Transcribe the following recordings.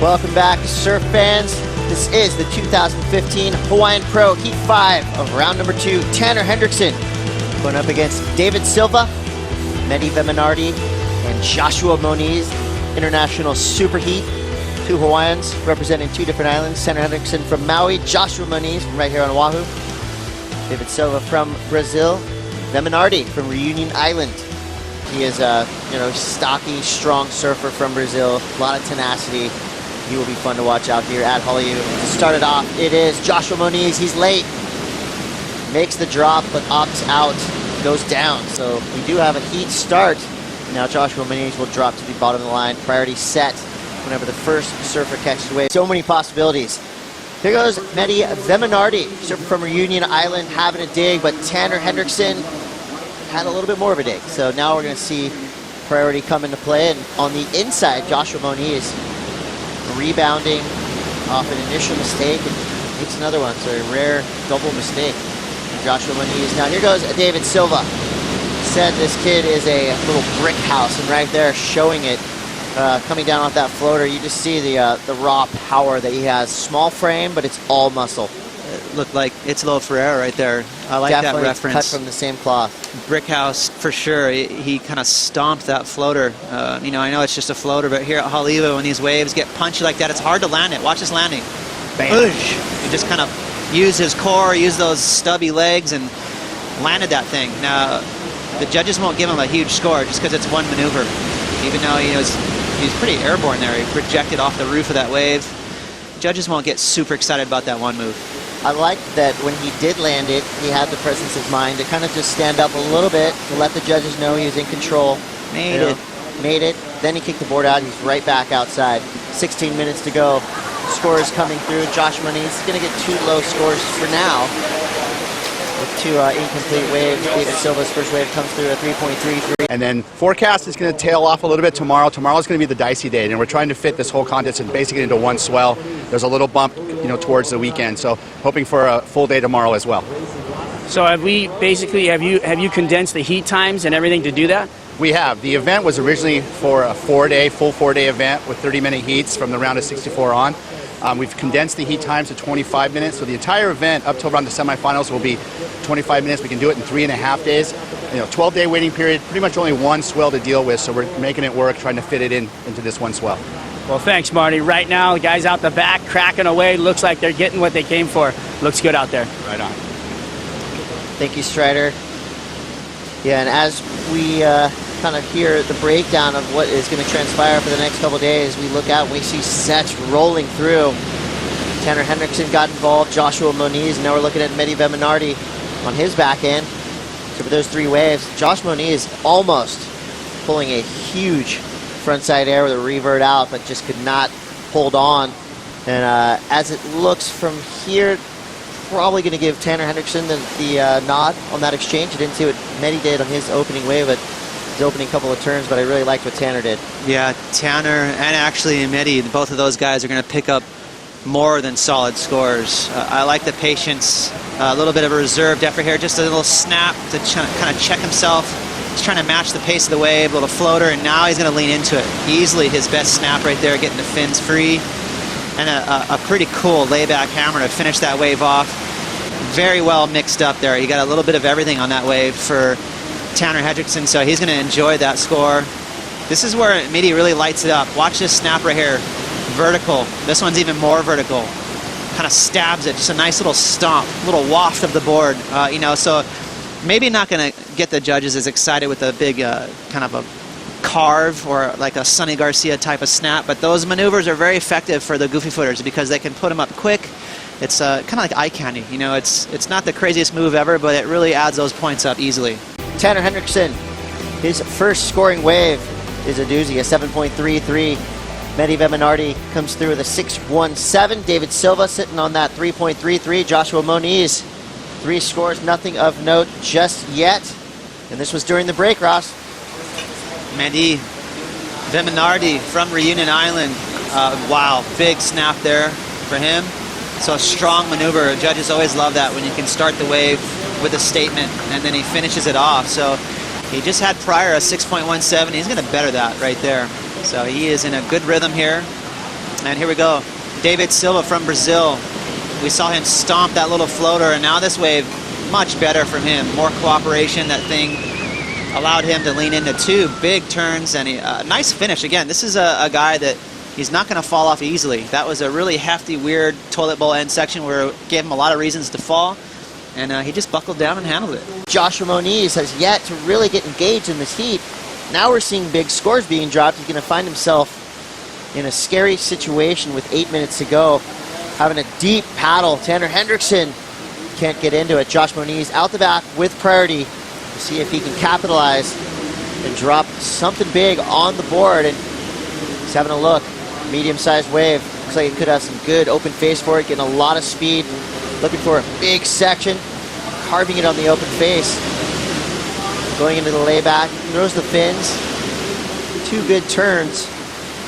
Welcome back, surf fans. This is the 2015 Hawaiian Pro Heat 5 of round number 2. Tanner Hendrickson going up against David Silva, Mehdi Veminardi, and Joshua Moniz. International Super Heat. Two Hawaiians representing two different islands. Tanner Hendrickson from Maui, Joshua Moniz from right here on Oahu. David Silva from Brazil, Veminardi from Reunion Island. He is a stocky, strong surfer from Brazil. A lot of tenacity. He will be fun to watch out here at Hollywood. To start it off, it is Joshua Moniz. He's late. Makes the drop, but opts out. Goes down. So we do have a heat start. Now Joshua Moniz will drop to the bottom of the line. Priority set whenever the first surfer catches the wave. So many possibilities. Here goes Mehdi Veminardi, surfer from Reunion Island, having a dig, but Tanner Hendrickson had a little bit more of a dig. So now we're going to see priority come into play. And on the inside, Joshua Moniz rebounding off an initial mistake and makes another one. So a rare double mistake from Joshua Moniz. Now here goes David Silva. Said this kid is a little brick house, and right there showing it coming down off that floater. You just see the raw power that he has. Small frame, but it's all muscle. It looked like it's Lo Ferreira right there. I like Definitely that reference. Cut from the same cloth. Brick house for sure. He kind of stomped that floater. I know it's just a floater, but here at Haleiwa, when these waves get punchy like that, it's hard to land it. Watch this landing. Bam. He just kind of used his core, used those stubby legs, and landed that thing. Now, the judges won't give him a huge score just because it's one maneuver. Even though he's pretty airborne there. He projected off the roof of that wave. Judges won't get super excited about that one move. I liked that when he did land it, he had the presence of mind to kind of just stand up a little bit to let the judges know he was in control. Made it. Then he kicked the board out. He's right back outside. 16 minutes to go. Scores coming through. Josh Moniz is going to get two low scores for now. With two incomplete waves. David Silva's first wave comes through at 3.33. And then forecast is going to tail off a little bit tomorrow. Tomorrow's going to be the dicey day, and we're trying to fit this whole contest and basically into one swell. There's a little bump, towards the weekend. So hoping for a full day tomorrow as well. So have you condensed the heat times and everything to do that? We have. The event was originally for a full 4-day event with 30-minute heats from the round of 64 on. We've condensed the heat times to 25 minutes, so the entire event up till around the semifinals will be 25 minutes. We can do it in 3.5 days. 12-day waiting period, pretty much only one swell to deal with, so we're making it work, trying to fit it into this one swell. Well, thanks, Marty. Right now, the guys out the back cracking away. Looks like they're getting what they came for. Looks good out there. Right on. Thank you, Strider. Yeah, and as we kind of hear the breakdown of what is going to transpire for the next couple of days, we look out and we see sets rolling through. Tanner Hendrickson got involved, Joshua Moniz, and now we're looking at Mehdi Veminardi on his back end. So for those three waves, Josh Moniz almost pulling a huge frontside air with a revert out, but just could not hold on. And as it looks from here, probably going to give Tanner Hendrickson the nod on that exchange. I didn't see what Mehdi did on his opening wave, but his opening couple of turns, but I really liked what Tanner did. Yeah, Tanner and actually Mehdi, both of those guys are going to pick up more than solid scores. I like the patience, a little bit of a reserved effort here, just a little snap to kind of check himself. He's trying to match the pace of the wave, a little floater, and now he's going to lean into it. Easily his best snap right there, getting the fins free. And a pretty cool layback hammer to finish that wave off. Very well mixed up there. He got a little bit of everything on that wave for Tanner Hendrickson, so he's going to enjoy that score. This is where Mehdi really lights it up. Watch this snap right here. Vertical. This one's even more vertical. Kind of stabs it. Just a nice little stomp, little waft of the board. So maybe not going to get the judges as excited with a big kind of a carve or like a Sonny Garcia type of snap, but those maneuvers are very effective for the goofy footers because they can put them up quick. It's kind of like eye candy. It's not the craziest move ever, but it really adds those points up easily. Tanner Hendrickson, his first scoring wave is a doozy, a 7.33. Mehdi Veminardi comes through with a 6.17. David Silva sitting on that 3.33. Joshua Moniz, 3 scores, nothing of note just yet. And this was during the break, Ross. Mehdi Veminardi from Reunion Island. Wow, big snap there for him. So a strong maneuver. Judges always love that when you can start the wave with a statement and then he finishes it off. So he just had prior a 6.17. He's going to better that right there. So he is in a good rhythm here. And here we go. David Silva from Brazil. We saw him stomp that little floater, and now this wave, much better from him. More cooperation. That thing allowed him to lean into 2 big turns, and a nice finish. Again, this is a guy that he's not going to fall off easily. That was a really hefty, weird toilet bowl end section where it gave him a lot of reasons to fall, and he just buckled down and handled it. Joshua Moniz has yet to really get engaged in this heat. Now we're seeing big scores being dropped. He's going to find himself in a scary situation with 8 minutes to go, having a deep paddle. Tanner Hendrickson can't get into it. Josh Moniz out the back with priority to see if he can capitalize and drop something big on the board. And he's having a look. Medium-sized wave. Looks like it could have some good open face for it, getting a lot of speed. Looking for a big section, carving it on the open face. Going into the layback, throws the fins. 2 good turns.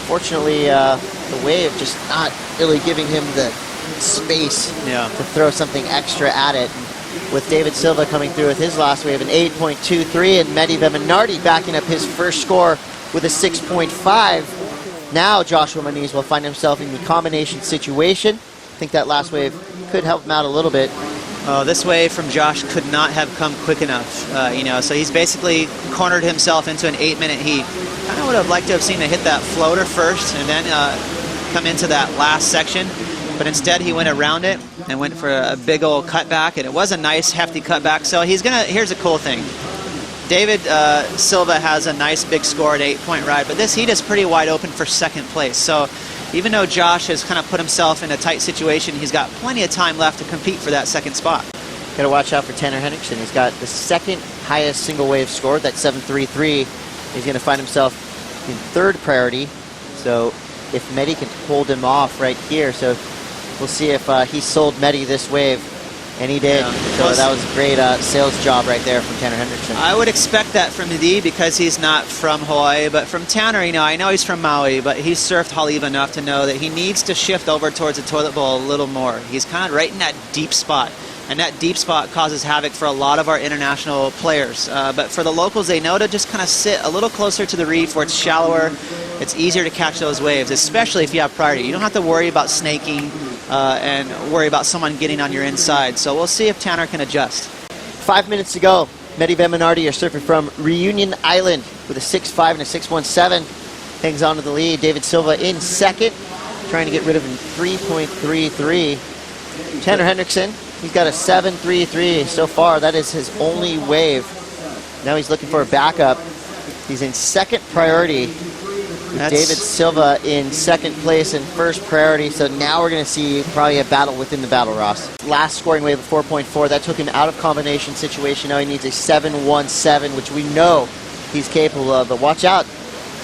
Fortunately, the wave just not really giving him the space to throw something extra at it. With David Silva coming through with his last wave, an 8.23, and Mehdi Veminardi backing up his first score with a 6.5. Now Joshua Moniz will find himself in the combination situation. I think that last wave could help him out a little bit. Oh, this wave from Josh could not have come quick enough, so he's basically cornered himself into an 8-minute heat. Kind of would have liked to have seen him hit that floater first and then come into that last section, but instead he went around it and went for a big old cutback, and it was a nice hefty cutback. So here's a cool thing. David Silva has a nice big score at 8-point ride, but this heat is pretty wide open for second place. So even though Josh has kind of put himself in a tight situation, he's got plenty of time left to compete for that second spot. Got to watch out for Tanner Hendrickson. He's got the second highest single wave score, that 7.33. He's going to find himself in 3rd priority. So if Mehdi can hold him off right here, so we'll see if he sold Mehdi this wave. And he did. So that was a great sales job right there from Tanner Hendrickson. I would expect that from D because he's not from Hawaii, but from Tanner, I know he's from Maui, but he's surfed Haleiwa enough to know that he needs to shift over towards the toilet bowl a little more. He's kind of right in that deep spot, and that deep spot causes havoc for a lot of our international players. But for the locals, they know to just kind of sit a little closer to the reef where it's shallower. It's easier to catch those waves, especially if you have priority. You don't have to worry about snaking and worry about someone getting on your inside. So we'll see if Tanner can adjust. 5 minutes to go. Mehdi Veminardi, your surfer from Reunion Island, with a 6.5 and a 6.17. Hangs on to the lead. David Silva in 2nd, trying to get rid of him 3.33. Tanner Hendrickson, he's got a 7.33 so far. That is his only wave. Now he's looking for a backup. He's in 2nd priority. David Silva in 2nd place in 1st priority, so now we're going to see probably a battle within the battle, Ross. Last scoring wave of 4.4, that took him out of combination situation. Now he needs a 7.17, which we know he's capable of, but watch out.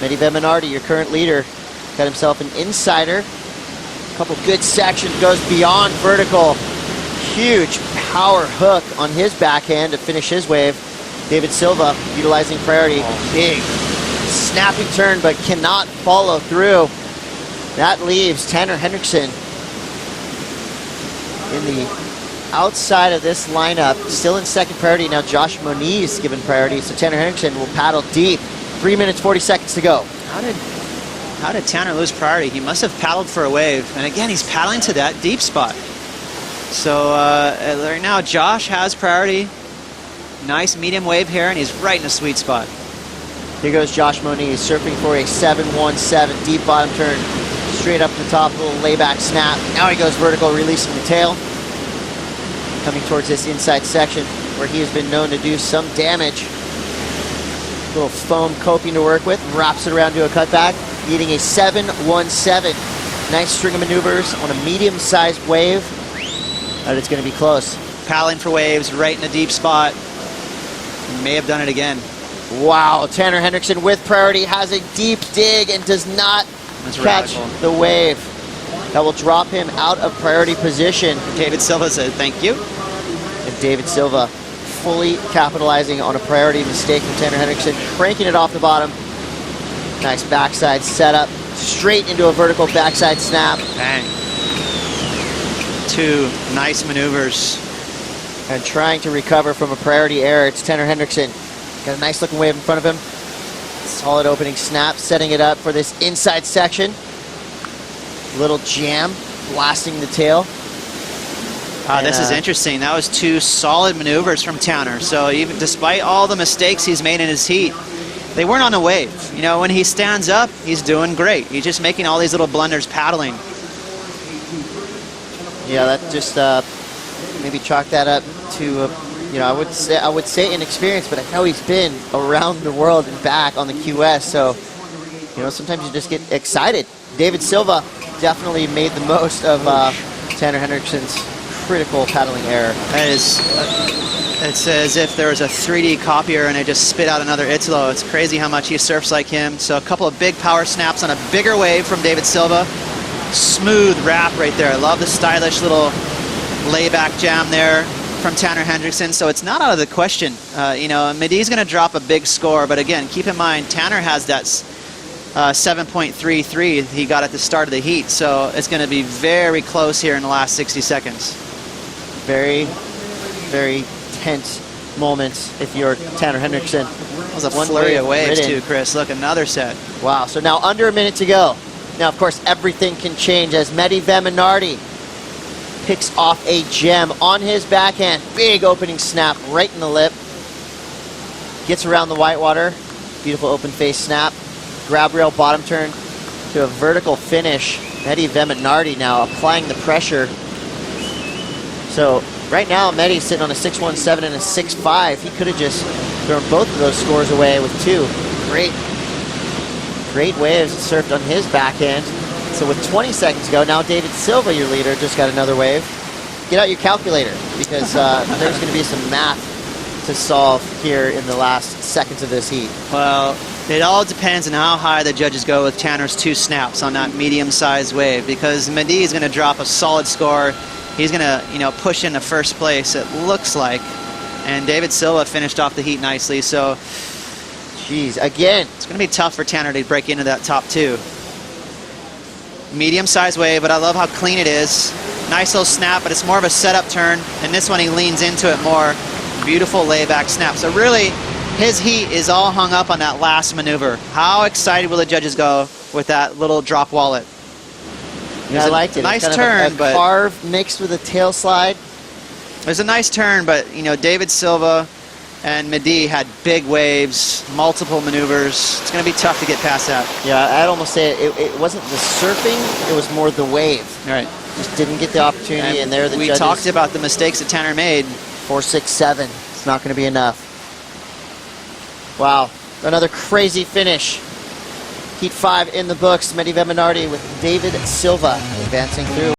Mehdi Veminardi, your current leader, got himself an insider. A couple good sections, goes beyond vertical. Huge power hook on his backhand to finish his wave. David Silva utilizing priority. Big snapping turn, but cannot follow through. That leaves Tanner Hendrickson in the outside of this lineup, still in 2nd priority. Now Josh Moniz given priority, so Tanner Hendrickson will paddle deep. 3 minutes, 40 seconds to go. How did Tanner lose priority? He must have paddled for a wave, and again, he's paddling to that deep spot. So right now, Josh has priority. Nice medium wave here, and he's right in a sweet spot. Here goes Josh Moniz, surfing for a 7.17, deep bottom turn, straight up the top, a little layback snap. Now he goes vertical, releasing the tail. Coming towards this inside section where he has been known to do some damage. Little foam coping to work with, wraps it around to a cutback, needing a 7.17. Nice string of maneuvers on a medium-sized wave, but it's going to be close. Paddling for waves, right in a deep spot. He may have done it again. Wow, Tanner Hendrickson with priority has a deep dig and does not catch the wave. That will drop him out of priority position. David Silva said thank you. And David Silva fully capitalizing on a priority mistake from Tanner Hendrickson, cranking it off the bottom. Nice backside setup, straight into a vertical backside snap. Bang. 2 nice maneuvers. And trying to recover from a priority error, it's Tanner Hendrickson. Got a nice looking wave in front of him. Solid opening snap, setting it up for this inside section. Little jam, blasting the tail. This is interesting. That was 2 solid maneuvers from Tanner. So even despite all the mistakes he's made in his heat, they weren't on the wave. You know, when he stands up, he's doing great. He's just making all these little blunders paddling. Yeah, that just maybe chalk that up to you know, I would say inexperience, but I know he's been around the world and back on the QS, so you know, sometimes you just get excited. David Silva definitely made the most of Tanner Hendrickson's critical paddling error. That is, it's as if there was a 3D copier and it just spit out another Italo. It's crazy how much he surfs like him. So a couple of big power snaps on a bigger wave from David Silva. Smooth wrap right there. I love the stylish little layback jam there from Tanner Hendrickson. So it's not out of the question. You know, Medi's going to drop a big score, but again, keep in mind, Tanner has that 7.33 he got at the start of the heat. So it's going to be very close here in the last 60 seconds. Very, very tense moments if you're Tanner Hendrickson. That was a flurry of waves too, Chris. Look, another set. Wow, so now under a minute to go. Now, of course, everything can change as Mehdi Veminardi picks off a gem on his backhand. Big opening snap right in the lip. Gets around the whitewater. Beautiful open face snap. Grab rail bottom turn to a vertical finish. Mehdi Veminardi now applying the pressure. So right now, Mehdi's sitting on a 6.17 and a 6.5. He could have just thrown both of those scores away with 2. Great waves surfed on his backhand. So with 20 seconds to go, now David Silva, your leader, just got another wave. Get out your calculator because there's going to be some math to solve here in the last seconds of this heat. Well, it all depends on how high the judges go with Tanner's 2 snaps on that medium-sized wave, because Mehdi is going to drop a solid score. He's going to, you know, push into first place, it looks like. And David Silva finished off the heat nicely, so Jeez, again. It's going to be tough for Tanner to break into that top 2. Medium-sized wave, but I love how clean it is. Nice little snap, but it's more of a setup turn. And this one, he leans into it more. Beautiful layback snap. So really, his heat is all hung up on that last maneuver. How excited will the judges go with that little drop wallet? Yeah, I liked it. Nice kind turn, of a but carve mixed with a tail slide. It was a nice turn, but you know, David Silva and Mehdi had big waves, multiple maneuvers. It's going to be tough to get past that. Yeah, I'd almost say it wasn't the surfing, it was more the wave. All right. Just didn't get the opportunity, and there the we judges. talked about the mistakes that Tanner made. 4, 6, 7. It's not going to be enough. Wow, another crazy finish. Heat 5 in the books. Mehdi Veminardi with David Silva advancing through.